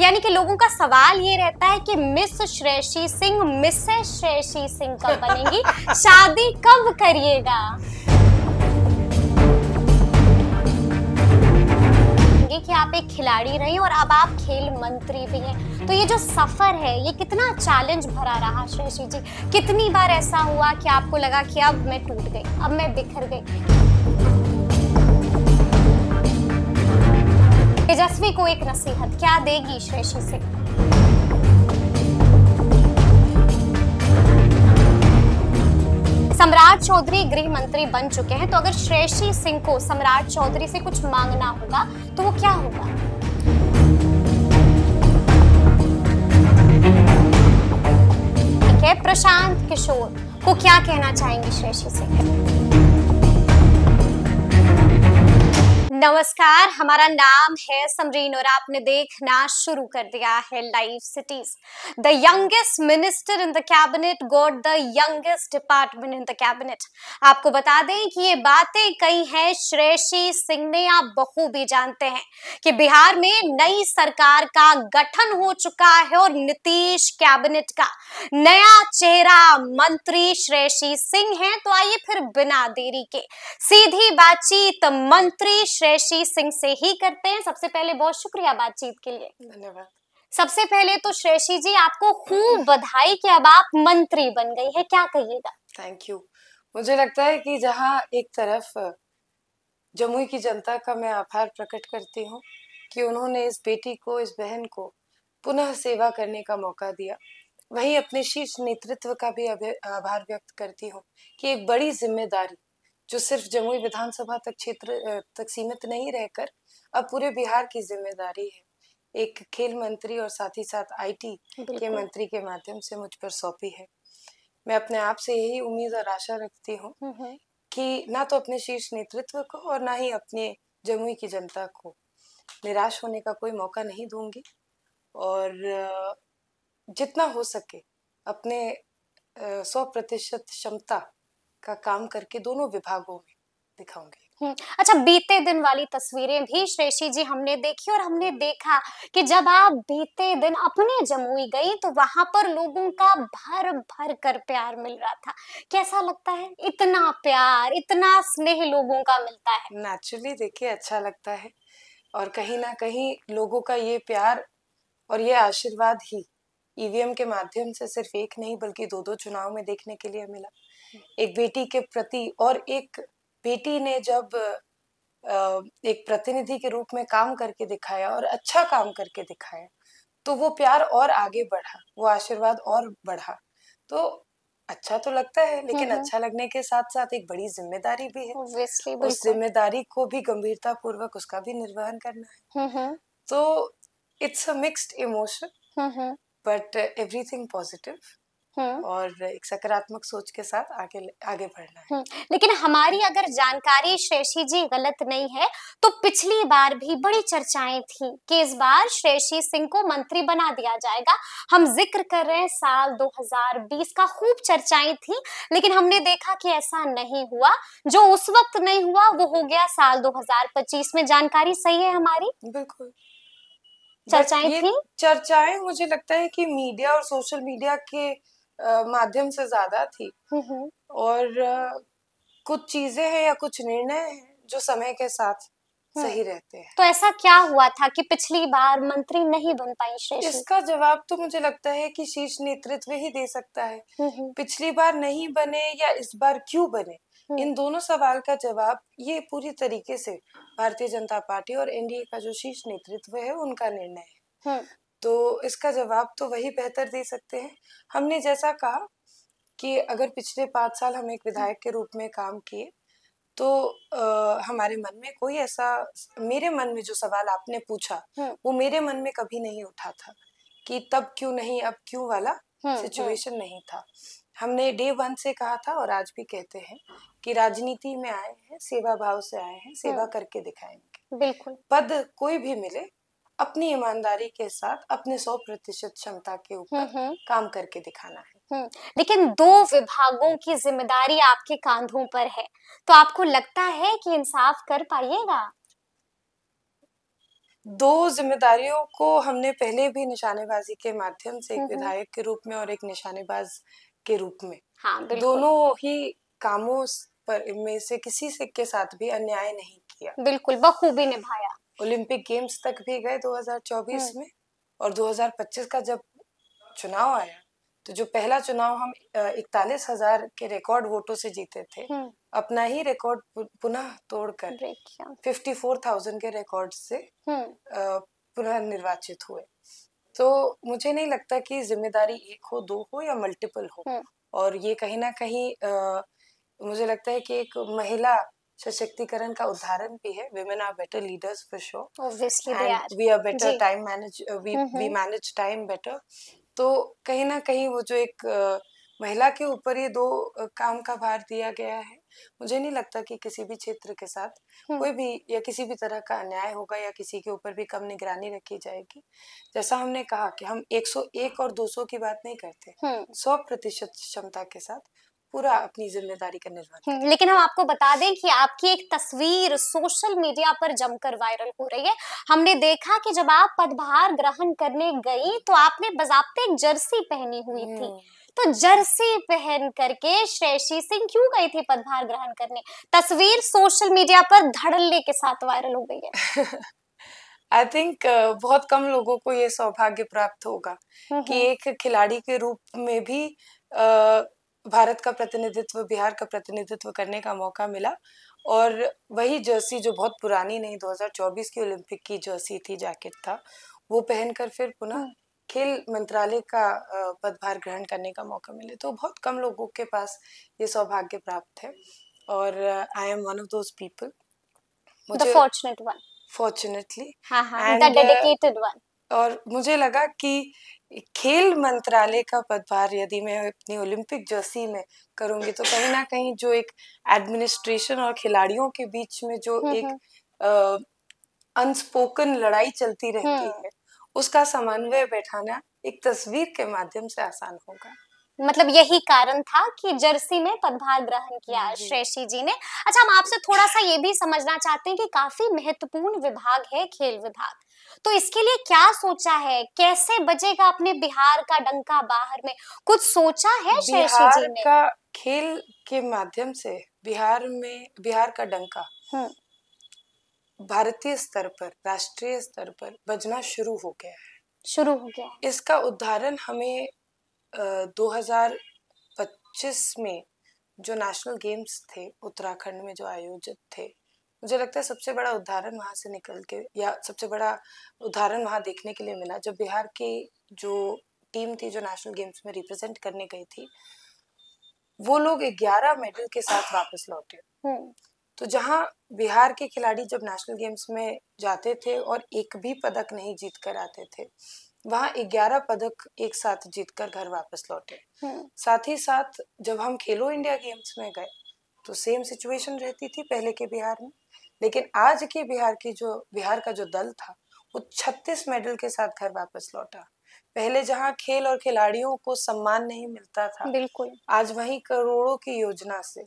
यानी कि लोगों का सवाल ये रहता है कि मिस श्रेयसी सिंह मिसेस श्रेयसी सिंह कब बनेंगी, शादी कब करिएगा। कि आप एक खिलाड़ी रही और अब आप खेल मंत्री भी हैं, तो ये जो सफर है ये कितना चैलेंज भरा रहा श्रेयसी जी? कितनी बार ऐसा हुआ कि आपको लगा कि अब मैं टूट गई, अब मैं बिखर गई? तेजस्वी को एक नसीहत क्या देगी श्रेयसी सिंह? सम्राट चौधरी गृह मंत्री बन चुके हैं, तो अगर श्रेयसी सिंह को सम्राट चौधरी से कुछ मांगना होगा तो वो क्या होगा? ठीक है, प्रशांत किशोर को क्या कहना चाहेंगी श्रेयसी सिंह? नमस्कार, हमारा नाम है समरीन और आपने देखना शुरू कर दिया है live cities. The youngest minister in the cabinet got the youngest department in the cabinet. आपको बता दें कि ये बातें कही हैं श्रेयसी सिंह ने। आप बखूबी जानते हैं कि बिहार में नई सरकार का गठन हो चुका है और नीतीश कैबिनेट का नया चेहरा मंत्री श्रेयसी सिंह है। तो आइए फिर बिना देरी के सीधी बातचीत मंत्री श्रेयसी सिंह से ही करते हैं। सबसे पहले बहुत शुक्रिया बातचीत के लिए। धन्यवाद। सबसे पहले तो श्रेयसी जी आपको खूब बधाई कि अब आप मंत्री बन गई है, क्या कहिएगा? Thank you. मुझे लगता है कि जहां एक तरफ जमुई की जनता का मैं आभार प्रकट करती हूँ कि उन्होंने इस बेटी को, इस बहन को पुनः सेवा करने का मौका दिया, वहीं अपने शीर्ष नेतृत्व का भी आभार व्यक्त करती हूँ कि एक बड़ी जिम्मेदारी जो सिर्फ जमुई विधानसभा तक क्षेत्र तक सीमित नहीं रहकर अब पूरे बिहार की जिम्मेदारी है, एक खेल मंत्री और साथ ही साथ आईटी के मंत्री के माध्यम से मुझ पर सौंपी है। मैं अपने आप से यही उम्मीद और आशा रखती हूँ कि ना तो अपने शीर्ष नेतृत्व को और ना ही अपने जमुई की जनता को निराश होने का कोई मौका नहीं दूंगी और जितना हो सके अपने 100% क्षमता का काम करके दोनों विभागों में दिखाऊंगी। अच्छा, बीते दिन वाली तस्वीरें भी श्रेयसी जी हमने देखी और हमने देखा कि जब आप बीते दिन अपने जमुई गई तो वहां पर लोगों का भर भर कर प्यार मिल रहा था। कैसा लगता है? इतना प्यार, इतना स्नेह लोगों का मिलता है। नेचुरली देखिए अच्छा लगता है और कहीं ना कहीं लोगों का ये प्यार और ये आशीर्वाद ही ईवीएम के माध्यम से सिर्फ एक नहीं बल्कि दो चुनाव में देखने के लिए मिला। एक बेटी के प्रति और एक बेटी ने जब एक प्रतिनिधि के रूप में काम करके दिखाया और अच्छा काम करके दिखाया तो वो प्यार और आगे बढ़ा, वो आशीर्वाद और बढ़ा। तो अच्छा तो लगता है, लेकिन अच्छा लगने के साथ साथ एक बड़ी जिम्मेदारी भी है। उस जिम्मेदारी को भी गंभीरता पूर्वक उसका भी निर्वहन करना है। तो it's a mixed emotion but everything positive और एक सकारात्मक सोच के साथ आगे बढ़ना है। लेकिन हमारी अगर जानकारी श्रेयसी जी गलत नहीं है तो पिछली बार भी बड़ी चर्चाएं थी कि इस बार श्रेयसी सिंह को मंत्री बना दिया जाएगा। हम जिक्र कर रहे हैं साल 2020 का, खूब चर्चाएं थी, लेकिन हमने देखा कि ऐसा नहीं हुआ। जो उस वक्त नहीं हुआ वो हो गया साल 2025 में। जानकारी सही है हमारी? बिल्कुल चर्चाएं थी। चर्चाएं मुझे लगता है कि मीडिया और सोशल मीडिया के माध्यम से ज्यादा थी और कुछ चीजें हैं या कुछ निर्णय हैं जो समय के साथ सही रहते हैं। तो ऐसा क्या हुआ था कि पिछली बार मंत्री नहीं बन पाई श्रेयसी? इसका जवाब तो मुझे लगता है कि शीर्ष नेतृत्व ही दे सकता है। पिछली बार नहीं बने या इस बार क्यों बने, इन दोनों सवाल का जवाब ये पूरी तरीके से भारतीय जनता पार्टी और एनडीए का जो शीर्ष नेतृत्व है उनका निर्णय है। तो इसका जवाब तो वही बेहतर दे सकते हैं। हमने जैसा कहा कि अगर पिछले 5 साल हम एक विधायक के रूप में काम किए तो हमारे मन में कोई ऐसा, मेरे मन में जो सवाल आपने पूछा वो मेरे मन में कभी नहीं उठा था कि तब क्यों नहीं अब क्यों वाला सिचुएशन नहीं था। हमने डे 1 से कहा था और आज भी कहते हैं कि राजनीति में आए हैं, सेवा भाव से आए हैं, सेवा करके दिखाएंगे। बिल्कुल। पद कोई भी मिले अपनी ईमानदारी के साथ अपने 100% क्षमता के ऊपर काम करके दिखाना है। लेकिन 2 विभागों की जिम्मेदारी आपके कांधों पर है, तो आपको लगता है कि इंसाफ कर पाइएगा? दो जिम्मेदारियों को हमने पहले भी निशानेबाजी के माध्यम से, एक विधायक के रूप में और एक निशानेबाज के रूप में, हाँ बिल्कुल, दोनों ही कामों पर में से किसी से के साथ भी अन्याय नहीं किया, बिल्कुल बखूबी निभाया। ओलंपिक गेम्स तक भी गए 2024 में, और 2025 का जब चुनाव आया तो जो पहला चुनाव हम 41,000 के रिकॉर्ड वोटों से जीते थे, अपना ही रिकॉर्ड पुनः तोड़कर 54,000 के रिकॉर्ड से पुनः निर्वाचित हुए। तो मुझे नहीं लगता कि जिम्मेदारी एक हो, दो हो या मल्टीपल हो, और ये कहीं ना कहीं मुझे लगता है कि एक महिला सशक्तिकरण का उदाहरण भी है। Women are better leaders for sure. Obviously they and are. we are better time manage we manage time better. तो कहीं ना कहीं वो जो एक महिला के ऊपर ये दो काम का भार दिया गया है, मुझे नहीं लगता कि किसी भी क्षेत्र के साथ कोई भी या किसी भी तरह का अन्याय होगा या किसी के ऊपर भी कम निगरानी रखी जाएगी। जैसा हमने कहा कि हम 101 और 200 की बात नहीं करते, 100% क्षमता के साथ पूरा अपनी जिम्मेदारी का निर्वहन करें। लेकिन हम आपको बता दें कि आपकी एक तस्वीर सोशल मीडिया पर जमकर वायरल हो रही है। हमने देखा कि जब आप पदभार ग्रहण करने गई तो आपने बाज़ाब्ते एक जर्सी पहनी हुई थी। तो जर्सी पहन करके श्रेयसी सिंह क्यों गई थी पदभार ग्रहण करने? तस्वीर सोशल मीडिया पर धड़ल्ले के साथ वायरल हो गई है। आई थिंक बहुत कम लोगों को ये सौभाग्य प्राप्त होगा कि एक खिलाड़ी के रूप में भी भारत का प्रतिनिधित्व, बिहार का प्रतिनिधित्व करने का मौका मिला, और वही जर्सी जो बहुत पुरानी नहीं, 2024 की ओलंपिक की जर्सी थी, जैकेट था, वो पहनकर फिर पुनः खेल मंत्रालय का पदभार ग्रहण करने का मौका मिले। तो बहुत कम लोगों के पास ये सौभाग्य प्राप्त है, और I am one of those people, the fortunate one, fortunately, the dedicated one. और मुझे लगा कि खेल मंत्रालय का पदभार यदि मैं अपनी ओलंपिक जर्सी में करूंगी तो कहीं ना कहीं जो एक एडमिनिस्ट्रेशन और खिलाड़ियों के बीच में जो एक अनस्पोकन लड़ाई चलती रहती है, उसका समन्वय बैठाना एक तस्वीर के माध्यम से आसान होगा। मतलब यही कारण था कि जर्सी में पदभार ग्रहण किया श्रेयसी जी ने। अच्छा, हम आपसे थोड़ा सा ये भी समझना चाहते हैं कि काफी महत्वपूर्ण विभाग है खेल विभाग, तो इसके लिए क्या सोचा है, कैसे बजेगा अपने बिहार का डंका बाहर में, कुछ सोचा है श्रेयसी जी ने? का खेल के माध्यम से बिहार का डंका भारतीय स्तर पर, राष्ट्रीय स्तर पर बजना शुरू हो गया है। इसका उदाहरण हमें 2025 में जो नेशनल गेम्स थे उत्तराखंड में जो आयोजित थे, मुझे लगता है सबसे बड़ा उदाहरण वहां से निकल के, या सबसे बड़ा उदाहरण वहां देखने के लिए मिला जब बिहार की जो टीम थी जो नेशनल गेम्स में रिप्रेजेंट करने गई थी, वो लोग 11 मेडल के साथ वापस लौटे। तो जहां बिहार के खिलाड़ी जब नेशनल गेम्स में जाते थे और एक भी पदक नहीं जीत कर आते थे, वहां 11 पदक एक साथ जीतकर घर वापस लौटे। साथ ही साथ जब हम खेलो इंडिया गेम्स में गए तो सेम सिचुएशन रहती थी पहले के बिहार में, लेकिन आज के बिहार का जो दल था वो 36 मेडल के साथ घर वापस लौटा। पहले जहां खेल और खिलाड़ियों को सम्मान नहीं मिलता था, बिल्कुल, आज वहीं करोड़ों की योजना से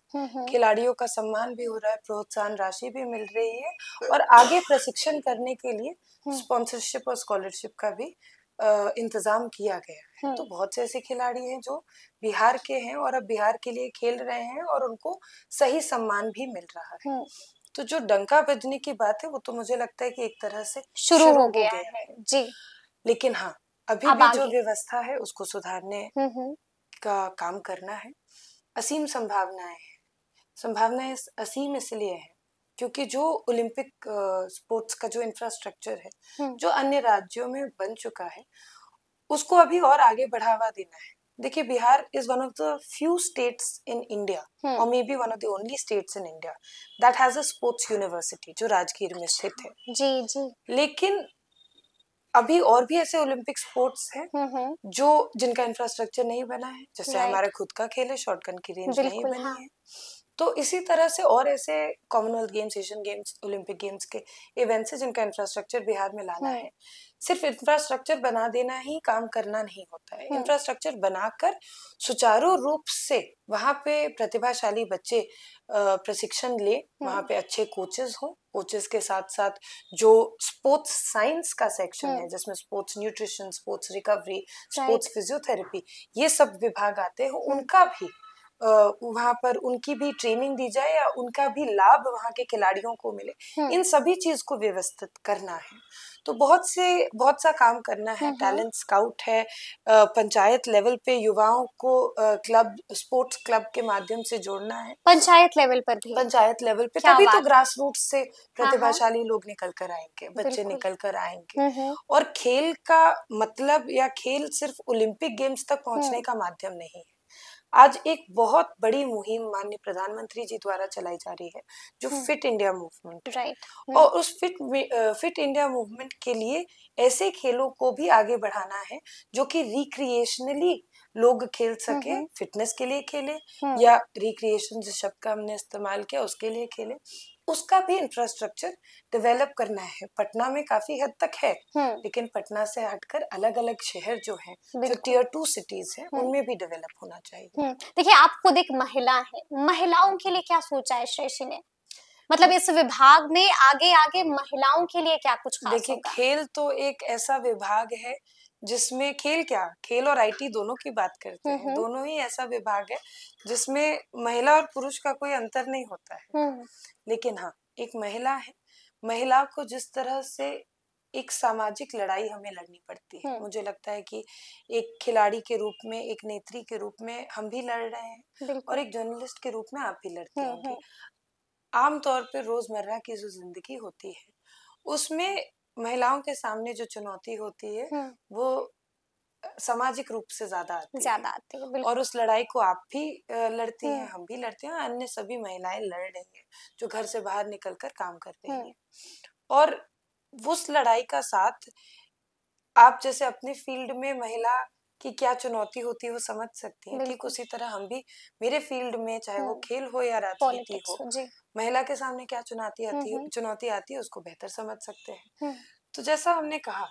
खिलाड़ियों का सम्मान भी हो रहा है, प्रोत्साहन राशि भी मिल रही है, और आगे प्रशिक्षण करने के लिए स्पॉन्सरशिप और स्कॉलरशिप का भी इंतजाम किया गया है। तो बहुत से ऐसे खिलाड़ी हैं जो बिहार के हैं और अब बिहार के लिए खेल रहे हैं और उनको सही सम्मान भी मिल रहा है। तो जो डंका बजने की बात है वो तो मुझे लगता है कि एक तरह से शुरू हो गया है जी। लेकिन हाँ, अभी भी जो व्यवस्था है उसको सुधारने का काम करना है। असीम संभावनाएं असीम इसलिए है क्योंकि जो ओलंपिक स्पोर्ट्स का जो इंफ्रास्ट्रक्चर है जो अन्य राज्यों में बन चुका है, उसको अभी और आगे बढ़ावा देना है। देखिए, Bihar is one of the few states in India और may be one of the only states in India that has a sports university जो राजगीर में स्थित है। जी। लेकिन अभी और भी ऐसे ओलंपिक स्पोर्ट्स हैं जिनका इंफ्रास्ट्रक्चर नहीं बना है, जैसे हमारा खुद का खेल है, शॉटगन की रेंज नहीं बनी है। तो इसी तरह से और ऐसे Commonwealth games, Asian games, Olympic games के इवेंट्स है जिनका इंफ्रास्ट्रक्चर बिहार में लाना है। सिर्फ इंफ्रास्ट्रक्चर बना देना ही काम करना नहीं होता है। इंफ्रास्ट्रक्चर बनाकर सुचारू रूप से वहाँ पे प्रतिभाशाली बच्चे प्रशिक्षण ले, वहाँ पे अच्छे कोचेस हो, कोचेस के साथ साथ जो स्पोर्ट्स साइंस का सेक्शन है जिसमें sports nutrition, sports recovery, sports physiotherapy, ये सब विभाग आते हैं, उनका भी वहाँ पर उनकी भी ट्रेनिंग दी जाए या उनका भी लाभ वहाँ के खिलाड़ियों को मिले। इन सभी चीज को व्यवस्थित करना है। तो बहुत सा काम करना है। टैलेंट स्काउट है, पंचायत लेवल पे युवाओं को क्लब, स्पोर्ट्स क्लब के माध्यम से जोड़ना है। पंचायत लेवल पर भी, पंचायत लेवल पे, तभी तो ग्रास रूट्स से प्रतिभाशाली लोग निकल कर आएंगे, बच्चे निकल कर आएंगे। और खेल का मतलब या खेल सिर्फ ओलंपिक गेम्स तक पहुंचने का माध्यम नहीं है। आज एक बहुत बड़ी मुहिम माननीय प्रधानमंत्री जी द्वारा चलाई जा रही है, जो फिट इंडिया मूवमेंट, राइट। और उस फिट इंडिया मूवमेंट के लिए ऐसे खेलों को भी आगे बढ़ाना है जो कि रिक्रिएशनली लोग खेल सके, फिटनेस के लिए खेले या रिक्रिएशन जिस शब्द का हमने इस्तेमाल किया उसके लिए खेले, उसका भी इंफ्रास्ट्रक्चर डेवलप करना है। पटना में काफी हद तक है, लेकिन पटना से हटकर अलग अलग शहर जो हैं, जो टियर 2 सिटीज हैं, उनमें भी डेवलप होना चाहिए। देखिए, आप खुद एक महिला है, महिलाओं के लिए क्या सोचा है श्रेयसी ने? मतलब इस विभाग में आगे आगे महिलाओं के लिए क्या कुछ खास देखिए, खेल तो एक ऐसा विभाग है जिसमें खेल और आईटी दोनों की बात करते हैं। दोनों ही ऐसा विभाग है जिसमें महिला और पुरुष का कोई अंतर नहीं होता है। लेकिन हाँ, एक महिला है, महिला को जिस तरह से एक सामाजिक लड़ाई हमें लड़नी पड़ती है, मुझे लगता है कि एक खिलाड़ी के रूप में, एक नेत्री के रूप में हम भी लड़ रहे हैं और एक जर्नलिस्ट के रूप में आप भी लड़ती होंगी। आमतौर पर रोजमर्रा की जो जिंदगी होती है उसमें महिलाओं के सामने जो चुनौती होती है वो सामाजिक रूप से ज्यादा आती है। और उस लड़ाई को आप भी लड़ती हैं, हम भी लड़ते हैं, अन्य सभी महिलाएं लड़ रही हैं जो घर से बाहर निकलकर काम कर रही हैं। और उस लड़ाई का साथ आप जैसे अपने फील्ड में महिला की क्या चुनौती होती है वो समझ सकती हैं, ठीक उसी तरह हम भी मेरे फील्ड में, चाहे वो खेल हो या राजनीति हो, महिला के सामने क्या चुनौती आती है उसको बेहतर समझ सकते हैं। तो जैसा हमने कहा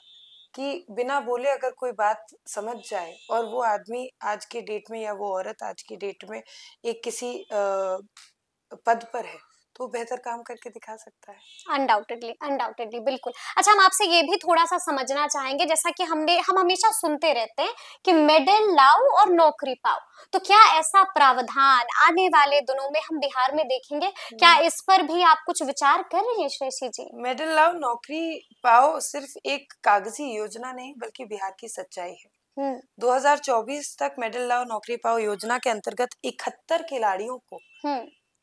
कि बिना बोले अगर कोई बात समझ जाए और वो आदमी आज के डेट में या वो औरत आज की डेट में एक किसी पद पर है तो बेहतर काम करके दिखा सकता है। अनडाउटेडली बिल्कुल। अच्छा, हम आपसे ये भी थोड़ा सा समझना चाहेंगे, जैसा कि हम हमेशा सुनते रहते हैं कि मेडल लाओ और नौकरी पाओ, तो क्या ऐसा प्रावधान आने वाले दिनों में हम बिहार में देखेंगे? क्या इस पर भी आप कुछ विचार कर रही हैं श्रेयसी जी? मेडल लाओ नौकरी पाओ सिर्फ एक कागजी योजना नहीं बल्कि बिहार की सच्चाई है। 2024 तक मेडल लाओ नौकरी पाओ योजना के अंतर्गत 71 खिलाड़ियों को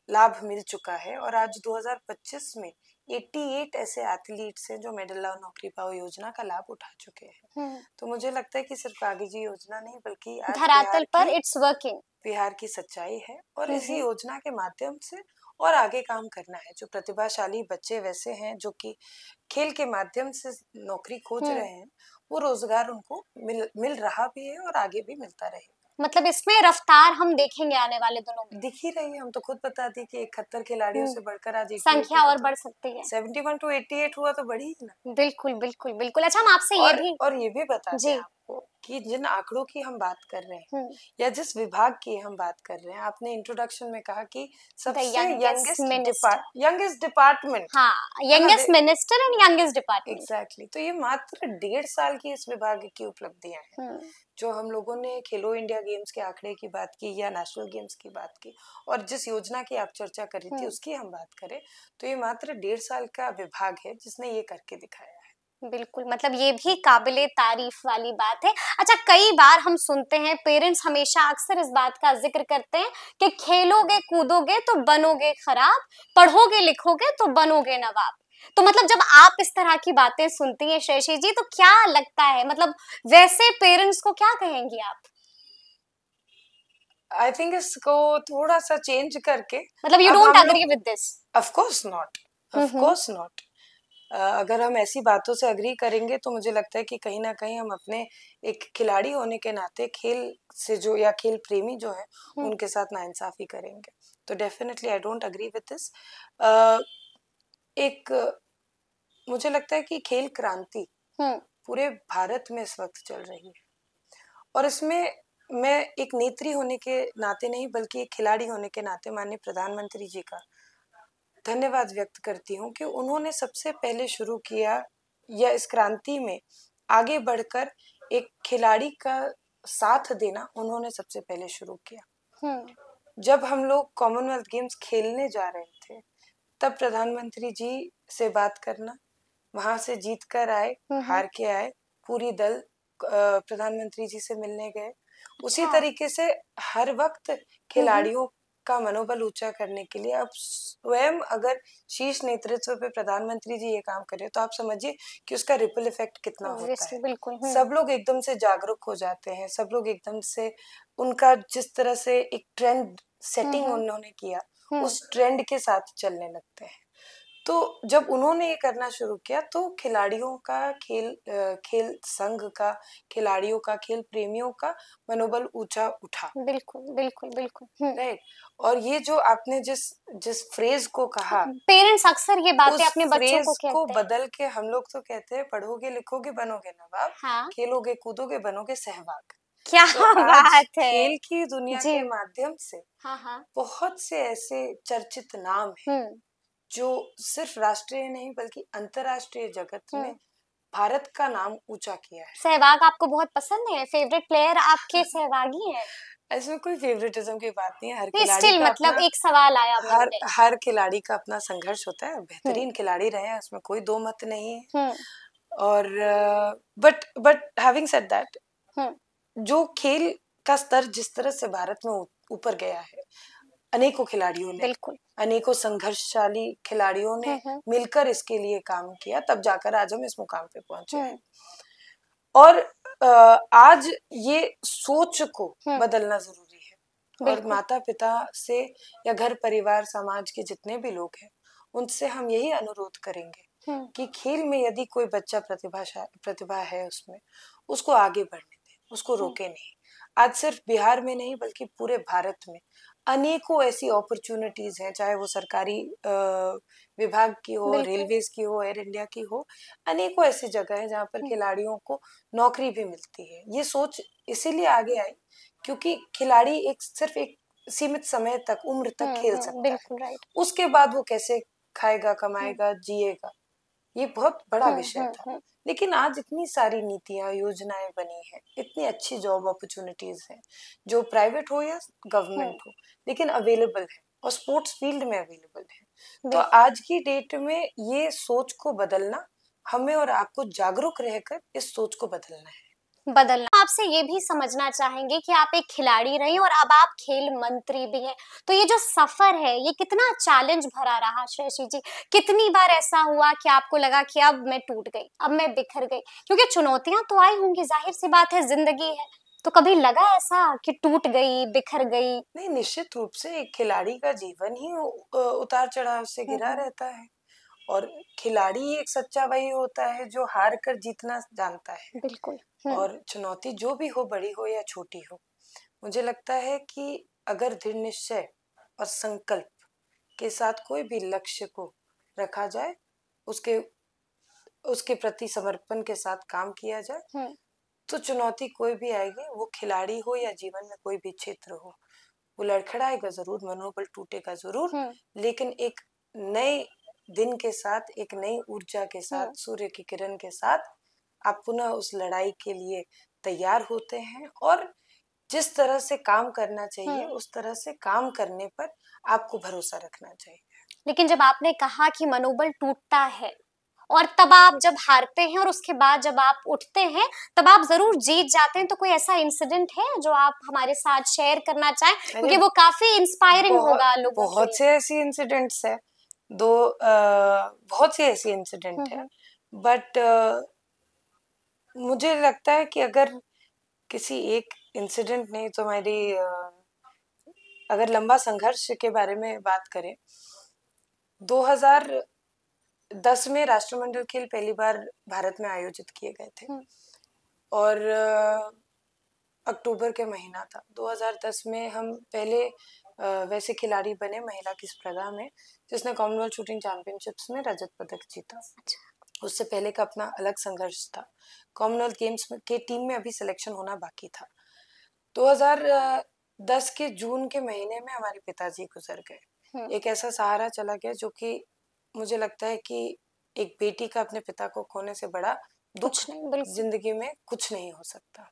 लाभ मिल चुका है और आज 2025 में 88 ऐसे एथलीट्स हैं जो मेडल लाओ नौकरी पाओ योजना का लाभ उठा चुके हैं। तो मुझे लगता है कि सिर्फ कागजी योजना नहीं बल्कि आज धरातल पर इट्स वर्किंग, बिहार की सच्चाई है। और इसी योजना के माध्यम से और आगे काम करना है। जो प्रतिभाशाली बच्चे वैसे हैं जो कि खेल के माध्यम से नौकरी खोज रहे हैं, वो रोजगार उनको मिल रहा भी है और आगे भी मिलता रहेगा। मतलब इसमें रफ्तार हम देखेंगे आने वाले दिनों में, दिख ही रही है। हम तो खुद बताती कि 71 खिलाड़ियों से बढ़कर आज संख्या और बढ़ सकती है। 71 to 88 हुआ तो बढ़ी है ना। बिल्कुल। अच्छा, हम आपसे ये भी बता दें आपको कि जिन आंकड़ों की हम बात कर रहे हैं या जिस विभाग की हम बात कर रहे हैं, आपने इंट्रोडक्शन में कहा कि सबसे youngest department, youngest minister and youngest department, exactly. तो ये मात्र 1.5 साल की इस विभाग की उपलब्धियां हैं। जो हम लोगों ने खेलो इंडिया गेम्स के आंकड़े की बात की या नेशनल गेम्स की बात की और जिस योजना की आप चर्चा कर रही थी उसकी हम बात करें, तो ये मात्र 1.5 साल का विभाग है जिसने ये करके दिखाया है। बिल्कुल, मतलब ये भी काबिले तारीफ वाली बात है। अच्छा, कई बार हम सुनते हैं, पेरेंट्स हमेशा अक्सर इस बात का जिक्र करते हैं कि खेलोगे कूदोगे तो बनोगे खराब, पढ़ोगे लिखोगे तो बनोगे नवाब। तो मतलब जब आप इस तरह की बातें सुनती हैं श्रेयसी जी, तो क्या लगता है, मतलब वैसे पेरेंट्स को क्या कहेंगी आप? आई थिंक इसको थोड़ा सा चेंज करके, मतलब you don't agree with this? Of course not. अगर हम ऐसी बातों से अग्री करेंगे तो मुझे लगता है कि कहीं ना कहीं हम अपने एक खिलाड़ी होने के नाते खेल से जो या खेल प्रेमी जो है उनके साथ नाइंसाफी करेंगे। तो definitely I don't agree with this. एक मुझे लगता है कि खेल क्रांति पूरे भारत में इस वक्त चल रही है, और इसमें मैं एक नेत्री होने के नाते नहीं बल्कि एक खिलाड़ी होने के नाते माननीय प्रधानमंत्री जी का धन्यवाद व्यक्त करती हूँ कि उन्होंने सबसे पहले शुरू किया, या इस क्रांति में आगे बढ़कर एक खिलाड़ी का साथ देना उन्होंने सबसे पहले शुरू किया। जब हम लोग कॉमनवेल्थ गेम्स खेलने जा रहे थे तब प्रधानमंत्री जी से बात करना, वहां से जीत कर आए, हार के आए, पूरी दल प्रधानमंत्री जी से मिलने गए। उसी तरीके से हर वक्त खिलाड़ियों का मनोबल ऊंचा करने के लिए अब स्वयं अगर शीर्ष नेतृत्व पे प्रधानमंत्री जी ये काम करे तो आप समझिए कि उसका रिपल इफेक्ट कितना होता है। बिल्कुल। सब लोग एकदम से जागरूक हो जाते हैं, सब लोग एकदम से उनका जिस तरह से एक ट्रेंड सेटिंग उन्होंने किया उस ट्रेंड के साथ चलने लगते हैं। तो जब उन्होंने ये करना शुरू किया तो खिलाड़ियों का खेल संघ का, खिलाड़ियों का, खेल प्रेमियों का मनोबल ऊंचा उठा। बिल्कुल बिल्कुल बिल्कुल। राइट। और ये जो आपने जिस जिस फ्रेज को कहा, पेरेंट्स अक्सर ये बातें उस अपने बच्चों को कहते हैं। बदल के हम लोग तो कहते हैं पढ़ोगे लिखोगे बनोगे नवाब, हाँ। खेलोगे कूदोगे बनोगे सहवाग। क्या तो बात आज है। खेल की दुनिया के माध्यम से हाँ। बहुत से ऐसे चर्चित नाम हैं जो सिर्फ राष्ट्रीय नहीं बल्कि अंतर्राष्ट्रीय जगत में भारत का नाम ऊंचा किया है। सहवाग आपको बहुत पसंद है? फेवरेट प्लेयर आपके सहवागी है? ऐसे कोई फेवरेटिज्म की बात नहीं है, हर नहीं, खिलाड़ी स्टिल का मतलब अपना एक सवाल आया मन में। हर खिलाड़ी का अपना संघर्ष होता है, बेहतरीन खिलाड़ी रहे हैं उसमें कोई दो मत नहीं है। और बट हैविंग सेड दैट, जो खेल का स्तर जिस तरह से भारत में ऊपर गया है, अनेकों खिलाड़ियों ने, अनेकों संघर्षशाली खिलाड़ियों ने मिलकर इसके लिए काम किया, तब जाकर आज हम इस मुकाम पे पहुंचे हैं। और आज ये सोच को बदलना जरूरी है, और माता पिता से या घर परिवार समाज के जितने भी लोग हैं उनसे हम यही अनुरोध करेंगे कि खेल में यदि कोई बच्चा प्रतिभा है उसमें, उसको आगे बढ़ने दें, उसको रोके नहीं। आज सिर्फ बिहार में नहीं बल्कि पूरे भारत में अनेकों ऐसी अपॉर्चुनिटीज हैं, चाहे वो सरकारी विभाग की हो, रेलवेज की हो, एयर इंडिया की हो, अनेकों ऐसी जगह है जहाँ पर खिलाड़ियों को नौकरी भी मिलती है। ये सोच इसीलिए आगे आई क्योंकि खिलाड़ी सिर्फ एक सीमित समय तक, उम्र तक खेल सकता है, उसके बाद वो कैसे खाएगा, कमाएगा, जिएगा, ये बहुत बड़ा विषय था। लेकिन आज इतनी सारी नीतियां, योजनाएं बनी हैं, इतनी अच्छी जॉब अपॉर्चुनिटीज हैं जो प्राइवेट हो या गवर्नमेंट हो, लेकिन अवेलेबल है और स्पोर्ट्स फील्ड में अवेलेबल है। तो आज की डेट में ये सोच को बदलना, हमें और आपको जागरूक रहकर इस सोच को बदलना है। आपसे ये भी समझना चाहेंगे कि आप एक खिलाड़ी रही और अब आप खेल मंत्री भी हैं, तो ये जो सफर है ये कितना चैलेंज भरा रहा श्रेयसी जी? कितनी बार ऐसा हुआ कि आपको लगा कि अब मैं टूट गई, अब मैं बिखर गई? क्योंकि चुनौतियां तो आई होंगी, जाहिर सी बात है, जिंदगी है। तो कभी लगा ऐसा कि टूट गई, बिखर गई? नहीं, निश्चित रूप से एक खिलाड़ी का जीवन ही उतार चढ़ाव से घिरा रहता है, और खिलाड़ी एक सच्चा वही होता है जो हार कर जीतना जानता है। बिल्कुल। और चुनौती जो भी हो, बड़ी हो या छोटी हो, मुझे लगता है कि अगर दृढ़ निश्चय और संकल्प के साथ कोई भी लक्ष्य को रखा जाए, उसके प्रति समर्पण के साथ काम किया जाए, तो चुनौती कोई भी आएगी, वो खिलाड़ी हो या जीवन में कोई भी क्षेत्र हो, वो लड़खड़ाएगा जरूर, मनोबल टूटेगा जरूर, लेकिन एक नए दिन के साथ, एक नई ऊर्जा के साथ, सूर्य की किरण के साथ आप पुनः उस लड़ाई के लिए तैयार होते हैं, और जिस तरह से काम करना चाहिए उस तरह से काम करने पर आपको भरोसा रखना चाहिए। लेकिन जब आपने कहा कि मनोबल टूटता है, और तब आप जब हारते हैं और उसके बाद जब आप उठते हैं तब आप जरूर जीत जाते हैं, तो कोई ऐसा इंसिडेंट है जो आप हमारे साथ शेयर करना चाहें, क्योंकि वो काफी इंस्पायरिंग होगा लोगों के लिए। बहुत से ऐसी इंसिडेंट्स है, बहुत से ऐसी इंसिडेंट है, बट मुझे लगता है कि अगर किसी एक इंसिडेंट नहीं तो अगर लंबा संघर्ष के बारे में बात करें, 2010 में राष्ट्रमंडल खेल पहली बार भारत में आयोजित किए गए थे, और अक्टूबर के महीना था 2010 में। हम पहले वैसे खिलाड़ी बने महिला की स्पर्धा में जिसने कॉमनवेल्थ शूटिंग चैंपियनशिप्स में रजत पदक जीता। उससे पहले का अपना अलग संघर्ष था। कॉमनवेल्थ गेम्स के टीम में अभी सिलेक्शन होना बाकी था। 2010 के जून के महीने में हमारे पिताजी गुजर गए। एक ऐसा सहारा चला गया जो कि मुझे लगता है कि एक बेटी का अपने पिता को खोने से बड़ा दुख जिंदगी में कुछ नहीं हो सकता।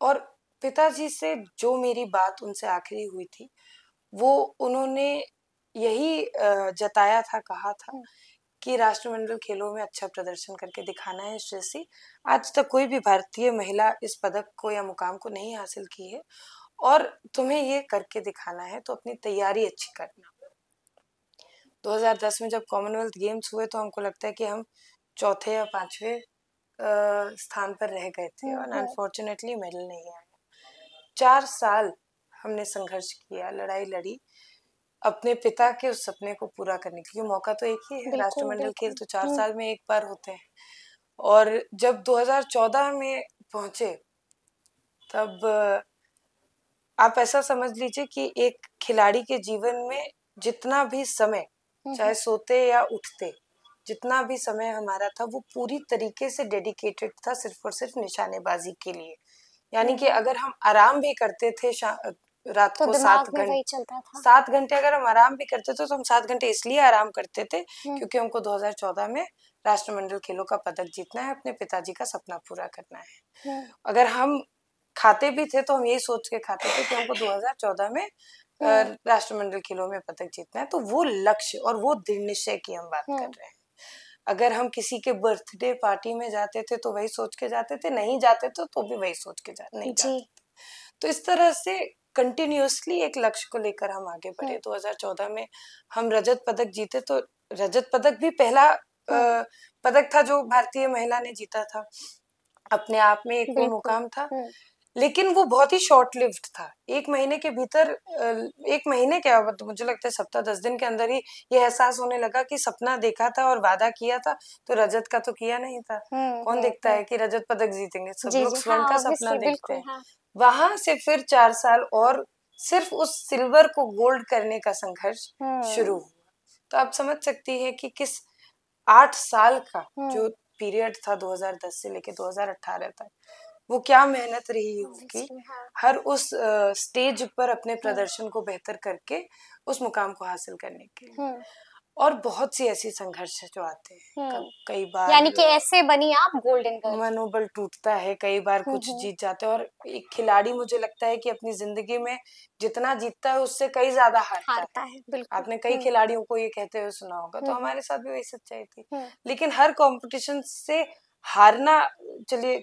और पिताजी से जो मेरी बात उनसे आखिरी हुई थी वो उन्होंने यही जताया था, कहा था कि राष्ट्रमंडल खेलों में अच्छा प्रदर्शन करके दिखाना है श्रेयसी। आज तक कोई भी भारतीय महिला इस पदक को या मुकाम को नहीं हासिल की है और तुम्हें ये करके दिखाना है, तो अपनी तैयारी अच्छी करना। 2010 में जब कॉमनवेल्थ गेम्स हुए तो हमको लगता है कि हम चौथे या पांचवें स्थान पर रह गए थे और अनफॉर्चुनेटली मेडल नहीं आया। 4 साल हमने संघर्ष किया, लड़ाई लड़ी अपने पिता के उस सपने को पूरा करने के लिए। मौका तो एक ही है, राष्ट्रमंडल खेल तो 4 साल में एक बार होते हैं। और जब 2014 में पहुंचे तब आप ऐसा समझ लीजिए कि एक खिलाड़ी के जीवन में जितना भी समय, चाहे सोते या उठते, जितना भी समय हमारा था वो पूरी तरीके से डेडिकेटेड था सिर्फ और सिर्फ निशानेबाजी के लिए। यानी कि अगर हम आराम भी करते थे रात को 7 घंटे अगर हम आराम भी करते थे तो हम 7 घंटे इसलिए आराम करते थे क्योंकि हमको 2014 में राष्ट्रमंडल खेलों का पदक जीतना है, अपने पिताजी का सपना पूरा करना है। अगर हम खाते भी थे तो हम यही सोच के खाते थे कि हमको 2014 में राष्ट्रमंडल खेलों में पदक जीतना है। तो वो लक्ष्य और वो दृढ़ निश्चय की हम बात कर रहे हैं। अगर हम किसी के बर्थडे पार्टी में जाते थे तो वही सोच के जाते थे, नहीं जाते थे तो भी वही सोच के नहीं जाते थे। तो इस तरह से कंटिन्यूअसली एक लक्ष्य को लेकर हम आगे बढ़े। 2014 में हम रजत पदक जीते, तो रजत पदक भी पहला पदक था जो भारतीय महिला ने जीता था। अपने आप में एक वो मुकाम था, लेकिन वो बहुत ही शॉर्ट लिव्ड था। एक महीने के भीतर, एक महीने क्या, तो मुझे लगता है सप्ताह 10 दिन के अंदर ही ये एहसास होने लगा कि सपना देखा था और वादा किया था तो रजत का तो किया नहीं था। कौन देखता है कि रजत पदक जीतेंगे, सब लोग स्वर्ण का सपना देखते हैं। वहां से फिर 4 साल और सिर्फ उस सिल्वर को गोल्ड करने का संघर्ष शुरू हुआ। तो आप समझ सकती है कि किस 8 साल का जो पीरियड था 2010 से लेके 2018 तक, वो क्या मेहनत रही होगी हर उस स्टेज पर अपने प्रदर्शन को बेहतर करके उस मुकाम को हासिल करने के लिए। और बहुत सी ऐसी संघर्ष जो आते हैं, कई बार यानी कि ऐसे बनी आप गोल्डन गर्ल। मनोबल टूटता है, कई बार कुछ जीत जाते हैं। और एक खिलाड़ी मुझे लगता है कि अपनी जिंदगी में जितना जीतता है उससे कई ज्यादा हारता है। आपने कई खिलाड़ियों को ये कहते हुए सुना होगा, तो हमारे साथ भी वही सच्चाई थी। लेकिन हर कंपटीशन से हारना, चलिए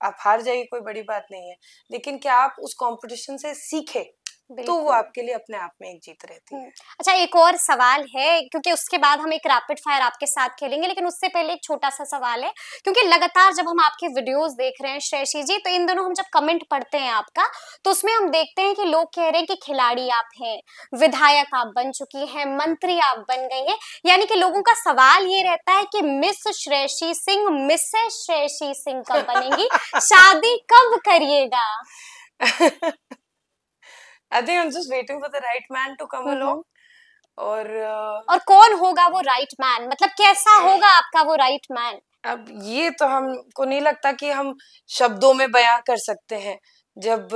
आप हार जाइए, कोई बड़ी बात नहीं है, लेकिन क्या आप उस कंपटीशन से सीखे तो वो आपके लिए अपने आप में एक जीत रहती है। अच्छा, एक और सवाल है, क्योंकि उसके बाद हम एक रैपिड फायर आपके साथ खेलेंगे, लेकिन उससे पहले एक छोटा सा सवाल है, क्योंकि लगातार जब हम आपके वीडियोस देख रहे हैं श्रेयसी जी, तो इन दिनों हम जब कमेंट पढ़ते हैं आपका, तो उसमें हम देखते हैं कि लोग कह रहे हैं कि खिलाड़ी आप हैं, विधायक आप बन चुकी हैं, मंत्री आप बन गई हैं। यानी कि लोगों का सवाल ये रहता है कि मिस श्रेयसी सिंह, मिसेस श्रेयसी सिंह कब बनेंगी, शादी कब करिएगा? I think I'm just waiting for the right man to come along. और कौन होगा वो राइट मैन, मतलब कैसा होगा आपका वो राइट मैन? अब ये तो हमको नहीं लगता कि हम शब्दों में बयां कर सकते हैं। जब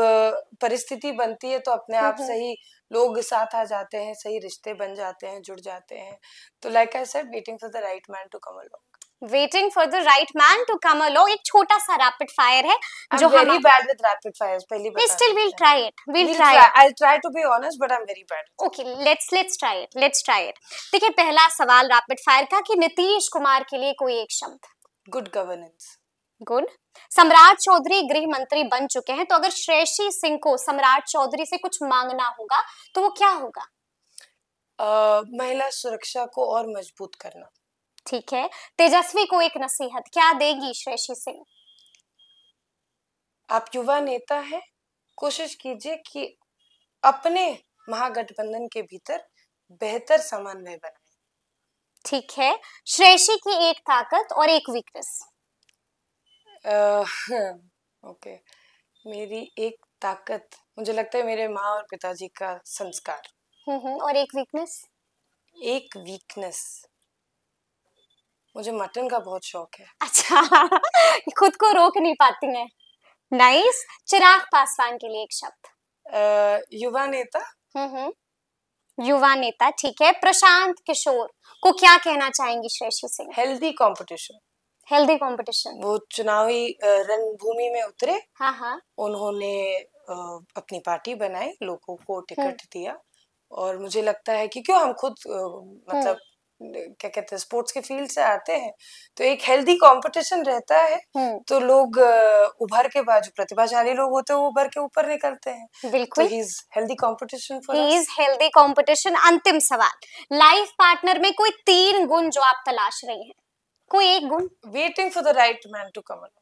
परिस्थिति बनती है तो अपने आप से ही लोग साथ आ जाते हैं, सही रिश्ते बन जाते हैं, जुड़ जाते हैं। तो like I said, waiting for the right man to come along. Waiting for the right man to come along। एक छोटा सा रैपिड फायर है जो very bad with rapid fires, पहली बता। Still we'll try it, we'll try it। I'll try to be honest, but I'm very bad। Okay, let's try it। देखिए, पहला सवाल रैपिड फायर का कि नीतीश कुमार के लिए कोई एक शब्द। Good governance. गुड। सम्राट चौधरी गृह मंत्री बन चुके हैं, तो अगर श्रेयसी सिंह को सम्राट चौधरी से कुछ मांगना होगा तो वो क्या होगा? महिला सुरक्षा को और मजबूत करना। ठीक है। तेजस्वी को एक नसीहत क्या देगी श्रेयसी सिंह? आप युवा नेता हैं, कोशिश कीजिए कि अपने महागठबंधन के भीतर बेहतर समन्वय बनाएं। ठीक है। श्रेयसी की एक ताकत और एक वीकनेस। ओके, मेरी एक ताकत मुझे लगता है मेरे माँ और पिताजी का संस्कार। और एक वीकनेस? एक वीकनेस, मुझे मटन का बहुत शौक है। अच्छा खुद को रोक नहीं पाती हैं। नाइस। चिराग पासवान के लिए एक शब्द। युवा नेता। युवा नेता, ठीक है। प्रशांत किशोर को क्या कहना चाहेंगी Shreyasi Singh? Healthy competition. Healthy competition. वो चुनावी रणभूमि में उतरे, हाँ। उन्होंने अपनी पार्टी बनाई, लोगों को टिकट दिया, और मुझे लगता है कि क्यों हम खुद मतलब क्या कहते हैं, स्पोर्ट्स के फील्ड से आते हैं, तो एक हेल्दी कंपटीशन रहता है, तो लोग उभर के, बाद जो प्रतिभाशाली लोग होते हैं वो उभर के ऊपर निकलते हैं। बिल्कुल, तो he is healthy competition for he us. Is healthy competition. अंतिम सवाल, लाइफ पार्टनर में कोई 3 गुण जो आप तलाश रही हैं, कोई एक गुण? Waiting for the right man to come along.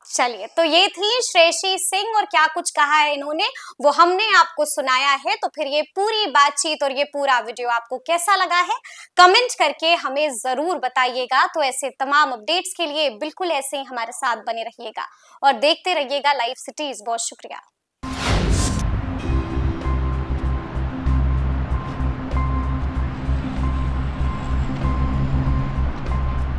चलिए, तो ये थी श्रेयसी सिंह, और क्या कुछ कहा है इन्होंने वो हमने आपको सुनाया है। तो फिर ये पूरी बातचीत और ये पूरा वीडियो आपको कैसा लगा है, कमेंट करके हमें जरूर बताइएगा। तो ऐसे तमाम अपडेट्स के लिए बिल्कुल ऐसे ही हमारे साथ बने रहिएगा और देखते रहिएगा लाइव सिटीज। बहुत शुक्रिया।